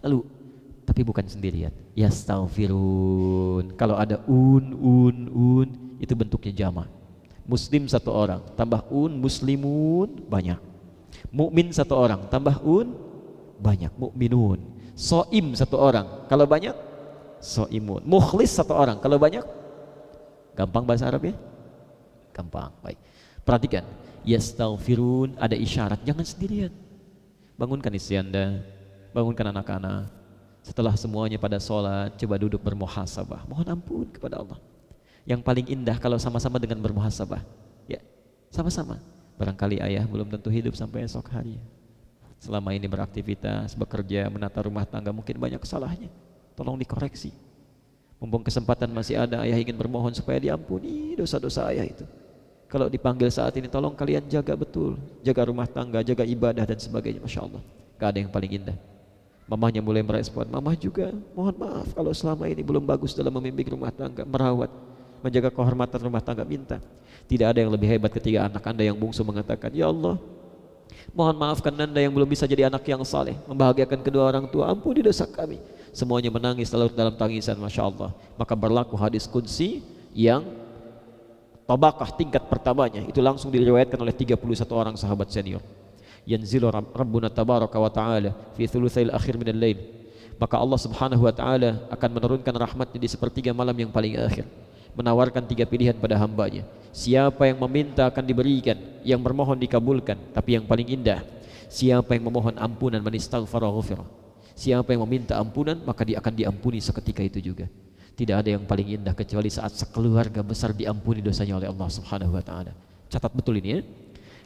Lalu tapi bukan sendirian. Yastaghfirun. Kalau ada itu bentuknya jama'. Muslim satu orang, tambah muslimun banyak. Mukmin satu orang, tambah banyak, mukminun. Soim satu orang, kalau banyak soimun. Mukhlis satu orang, kalau banyak gampang bahasa Arab ya? Gampang. Baik. Perhatikan, yastaghfirun ada isyarat, jangan sendirian. Bangunkan istri Anda, bangunkan anak-anak. Setelah semuanya pada sholat, coba duduk bermuhasabah, mohon ampun kepada Allah. Yang paling indah kalau sama-sama dengan bermuhasabah. Ya, sama-sama. Barangkali ayah belum tentu hidup sampai esok hari. Selama ini beraktivitas, bekerja, menata rumah tangga, mungkin banyak kesalahannya. Tolong dikoreksi. Mumpung kesempatan masih ada, ayah ingin bermohon supaya diampuni dosa-dosa ayah itu. Kalau dipanggil saat ini, tolong kalian jaga betul, jaga rumah tangga, jaga ibadah dan sebagainya. Masya Allah, gak ada yang paling indah. Mamahnya mulai merespon, mamah juga mohon maaf kalau selama ini belum bagus dalam membimbing rumah tangga, merawat, menjaga kehormatan rumah tangga, minta. Tidak ada yang lebih hebat ketika anak Anda yang bungsu mengatakan, ya Allah, mohon maafkan Anda yang belum bisa jadi anak yang saleh, membahagiakan kedua orang tua, ampuni dosa kami. Semuanya menangis lalu dalam tangisan, Masya Allah. Maka berlaku hadis qudsi yang tabaqah tingkat pertamanya, itu langsung diriwayatkan oleh 31 orang sahabat senior. Yanzilu Rabbuna tabaraka wa ta'ala fi thulutsail akhir minal lail. Maka Allah Subhanahu wa ta'ala akan menurunkan rahmatnya di sepertiga malam yang paling akhir, menawarkan 3 pilihan pada hambanya. Siapa yang meminta akan diberikan, yang bermohon dikabulkan. Tapi yang paling indah, siapa yang memohon ampunan, man istaghfara ghufira. Siapa yang meminta ampunan, maka dia akan diampuni seketika itu juga. Tidak ada yang paling indah kecuali saat sekeluarga besar diampuni dosanya oleh Allah Subhanahu wa ta'ala. Catat betul ini ya.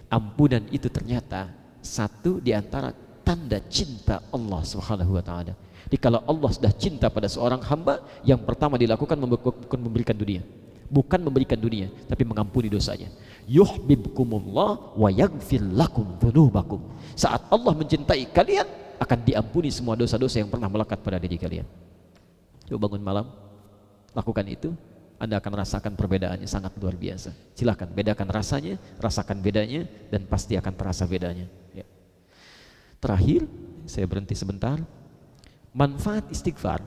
Ampunan itu ternyata satu di antara tanda cinta Allah Subhanahu wa ta'ala. Jadi kalau Allah sudah cinta pada seorang hamba, yang pertama dilakukan bukan memberikan dunia, bukan memberikan dunia, tapi mengampuni dosanya. Yuhibbukumullah wa yaghfir lakum dzunubakum. Saat Allah mencintai kalian, akan diampuni semua dosa-dosa yang pernah melekat pada diri kalian. Coba bangun malam, lakukan itu, Anda akan rasakan perbedaannya sangat luar biasa. Silakan bedakan rasanya, rasakan bedanya, dan pasti akan terasa bedanya ya. Terakhir, saya berhenti sebentar. Manfaat istighfar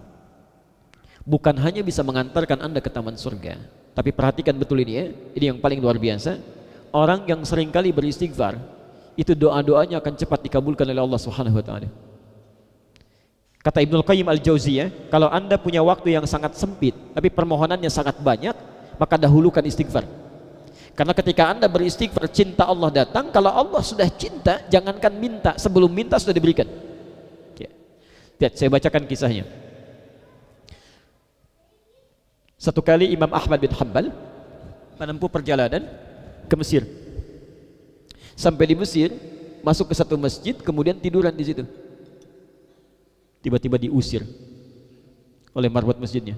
bukan hanya bisa mengantarkan Anda ke taman surga, tapi perhatikan betul ini ya, ini yang paling luar biasa. Orang yang seringkali beristighfar, itu doa-doanya akan cepat dikabulkan oleh Allah Subhanahu wa ta'ala. Kata Ibnul Qayyim Al-Jauziyah, kalau Anda punya waktu yang sangat sempit tapi permohonannya sangat banyak, maka dahulukan istighfar. Karena ketika Anda beristighfar, cinta Allah datang. Kalau Allah sudah cinta, jangankan minta, sebelum minta sudah diberikan ya. Lihat, saya bacakan kisahnya. Satu kali Imam Ahmad bin Hanbal menempuh perjalanan ke Mesir. Sampai di Mesir, masuk ke satu masjid, kemudian tiduran di situ. Tiba-tiba diusir oleh marbot masjidnya.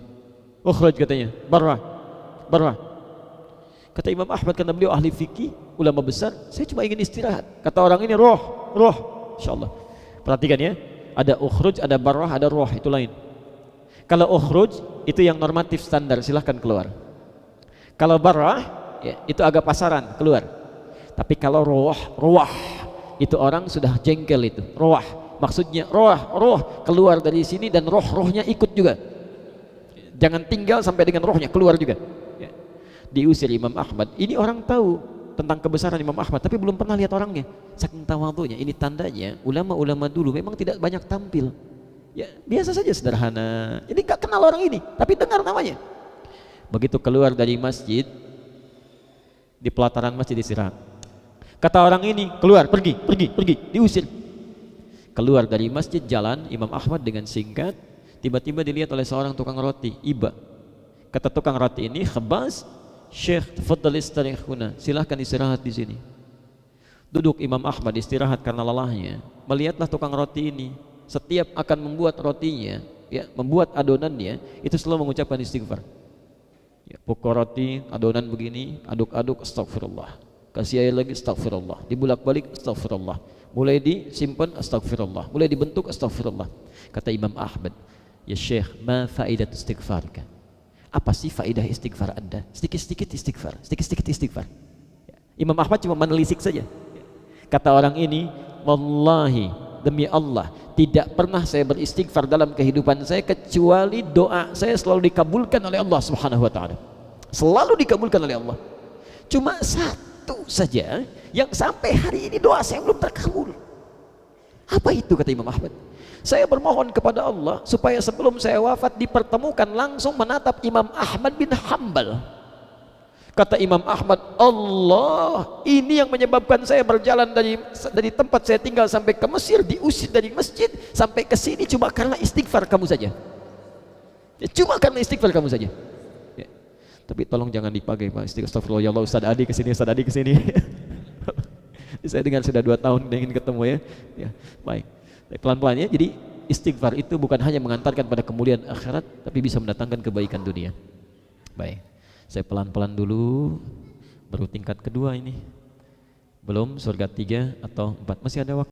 Ukhraj katanya, barra. Kata Imam Ahmad, karena beliau ahli fikih, ulama besar, saya cuma ingin istirahat. Kata orang ini, roh. Insyaallah. Perhatikan ya, ada ukhruj, ada barrah, ada roh, itu lain. Kalau ukhruj itu yang normatif standar, silahkan keluar. Kalau barrah ya, itu agak pasaran, keluar. Tapi kalau roh itu orang sudah jengkel itu. Roh maksudnya roh keluar dari sini dan rohnya ikut juga. Jangan tinggal sampai dengan rohnya keluar juga ya. Diusir Imam Ahmad. Ini orang tahu tentang kebesaran Imam Ahmad, tapi belum pernah lihat orangnya, saking tawadhunya. Ini tandanya ulama-ulama dulu memang tidak banyak tampil ya, biasa saja, sederhana. Jadi gak kenal orang ini, tapi dengar namanya. Begitu keluar dari masjid, di pelataran masjid istirahat. Kata orang ini, keluar, pergi, diusir. Keluar dari masjid, jalan Imam Ahmad dengan singkat. Tiba-tiba dilihat oleh seorang tukang roti, iba. Kata tukang roti ini, khabas, Syekh, tafadhal istarihuna, silahkan istirahat di sini. Duduk Imam Ahmad istirahat karena lelahnya. Melihatlah tukang roti ini, setiap akan membuat rotinya, ya, membuat adonannya, itu selalu mengucapkan istighfar. Ya, pukul roti, adonan begini, aduk-aduk, astagfirullah. Kasih air lagi, astagfirullah. Dibulak-balik, astagfirullah. Mulai disimpan, astagfirullah. Mulai dibentuk, astagfirullah. Kata Imam Ahmad, ya Syekh, ma faidat istighfarika? Apa sih faidah istighfar Anda? Sedikit-sedikit istighfar, sedikit-sedikit istighfar. Imam Ahmad cuma menelisik saja. Kata orang ini, wallahi, demi Allah, tidak pernah saya beristighfar dalam kehidupan saya kecuali doa saya selalu dikabulkan oleh Allah Subhanahu wa taala. Selalu dikabulkan oleh Allah. Cuma satu saja yang sampai hari ini doa saya belum terkabul. Apa itu, kata Imam Ahmad? Saya bermohon kepada Allah supaya sebelum saya wafat dipertemukan langsung menatap Imam Ahmad bin Hanbal. Kata Imam Ahmad, Allah, ini yang menyebabkan saya berjalan dari tempat saya tinggal sampai ke Mesir, diusir dari masjid sampai ke sini cuma karena istighfar kamu saja. Ya, cuma karena istighfar kamu saja. Ya. Tapi tolong jangan dipakai, Pak. Astagfirullah, ya Allah, Ustaz Adi kesini, Ustaz Adi kesini. Saya dengar sudah 2 tahun ingin ketemu ya. Ya, baik. Pelan-pelan ya. Jadi istighfar itu bukan hanya mengantarkan pada kemuliaan akhirat, tapi bisa mendatangkan kebaikan dunia. Baik. Saya pelan-pelan dulu, baru tingkat kedua ini. Belum surga 3 atau 4, masih ada waktu.